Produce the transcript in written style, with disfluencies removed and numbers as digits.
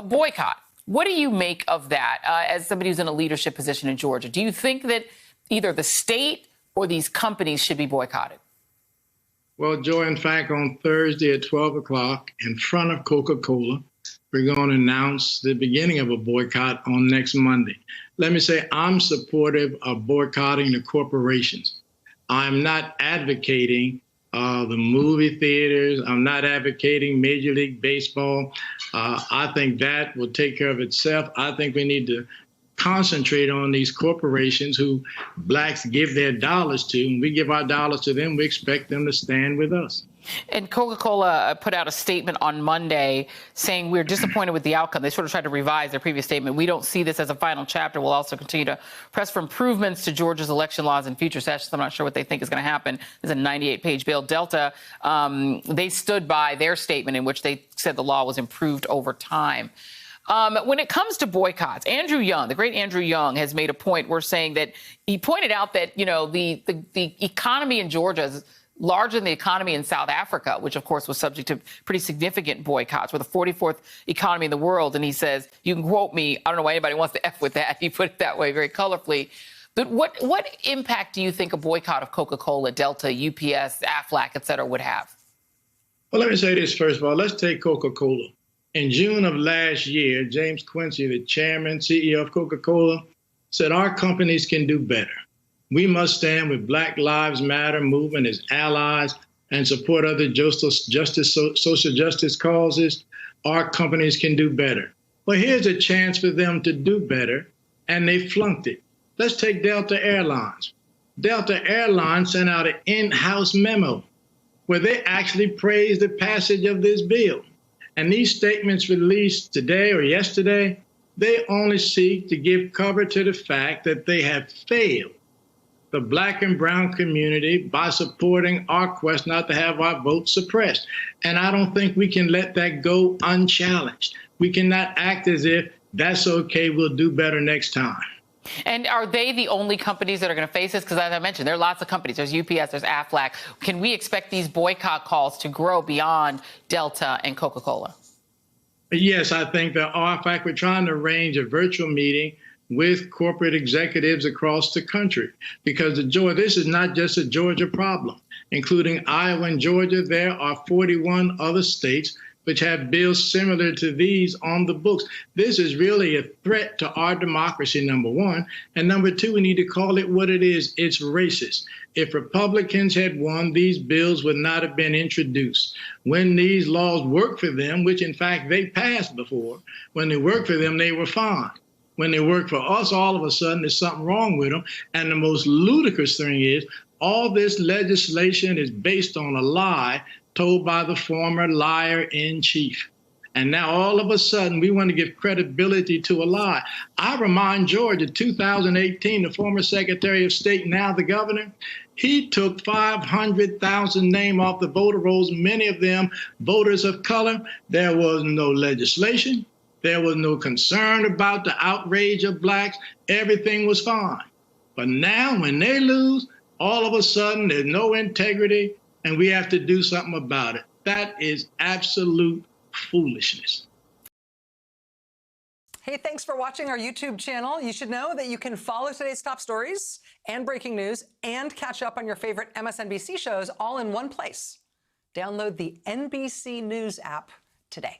a boycott. What do you make of that as somebody who's in a leadership position in Georgia? Do you think that either the state or these companies should be boycotted? Well, Joy, in fact, on Thursday at 12 o'clock in front of Coca-Cola, we're going to announce the beginning of a boycott on next Monday. Let me say I'm supportive of boycotting the corporations. I'm not advocating the movie theaters. I'm not advocating Major League Baseball. I think that will take care of itself. I think we need to concentrate on these corporations who blacks give their dollars to, and we give our dollars to them. We expect them to stand with us. And Coca-Cola put out a statement on Monday saying we're disappointed with the outcome. They sort of tried to revise their previous statement. We don't see this as a final chapter. We'll also continue to press for improvements to Georgia's election laws in future sessions. I'm not sure what they think is going to happen. There's a 98-page bill. Delta, they stood by their statement in which they said the law was improved over time. When it comes to boycotts, Andrew Young, the great Andrew Young, has made a point. We're saying that he pointed out that, you know, the economy in Georgia is larger than the economy in South Africa, which, of course, was subject to pretty significant boycotts. We're the 44th economy in the world. And he says, you can quote me, I don't know why anybody wants to F with that. He put it that way very colorfully. But what impact do you think a boycott of Coca-Cola, Delta, UPS, Aflac, et cetera, would have? Well, let me say this first of all. Let's take Coca-Cola. In June of last year, James Quincy, the chairman, CEO of Coca-Cola, said our companies can do better. We must stand with Black Lives Matter movement as allies and support other social justice causes. Our companies can do better. Well, here's a chance for them to do better, and they flunked it. Let's take Delta Airlines. Delta Airlines sent out an in-house memo where they actually praised the passage of this bill. And these statements released today or yesterday, they only seek to give cover to the fact that they have failed the Black and brown community by supporting our quest not to have our votes suppressed. And I don't think we can let that go unchallenged. We cannot act as if that's okay, we'll do better next time. And are they the only companies that are going to face this? Because as I mentioned, there are lots of companies. There's UPS, there's Aflac. Can we expect these boycott calls to grow beyond Delta and Coca-Cola? Yes, I think there are. In fact, we're trying to arrange a virtual meeting with corporate executives across the country, because this is not just a Georgia problem. Including Iowa and Georgia, there are 41 other states which have bills similar to these on the books. This is really a threat to our democracy, number one. And number two, we need to call it what it is. It's racist. If Republicans had won, these bills would not have been introduced. When these laws work for them, which in fact they passed before, when they worked for them, they were fine. When they work for us, all of a sudden there's something wrong with them. And the most ludicrous thing is all this legislation is based on a lie told by the former liar-in-chief. And now all of a sudden we want to give credibility to a lie. I remind Georgia, 2018, the former Secretary of State, now the governor, he took 500,000 names off the voter rolls, many of them voters of color. There was no legislation. There was no concern about the outrage of blacks. Everything was fine. But now when they lose, all of a sudden there's no integrity and we have to do something about it. That is absolute foolishness. Hey, thanks for watching our YouTube channel. You should know that you can follow today's top stories and breaking news and catch up on your favorite MSNBC shows all in one place. Download the NBC News app today.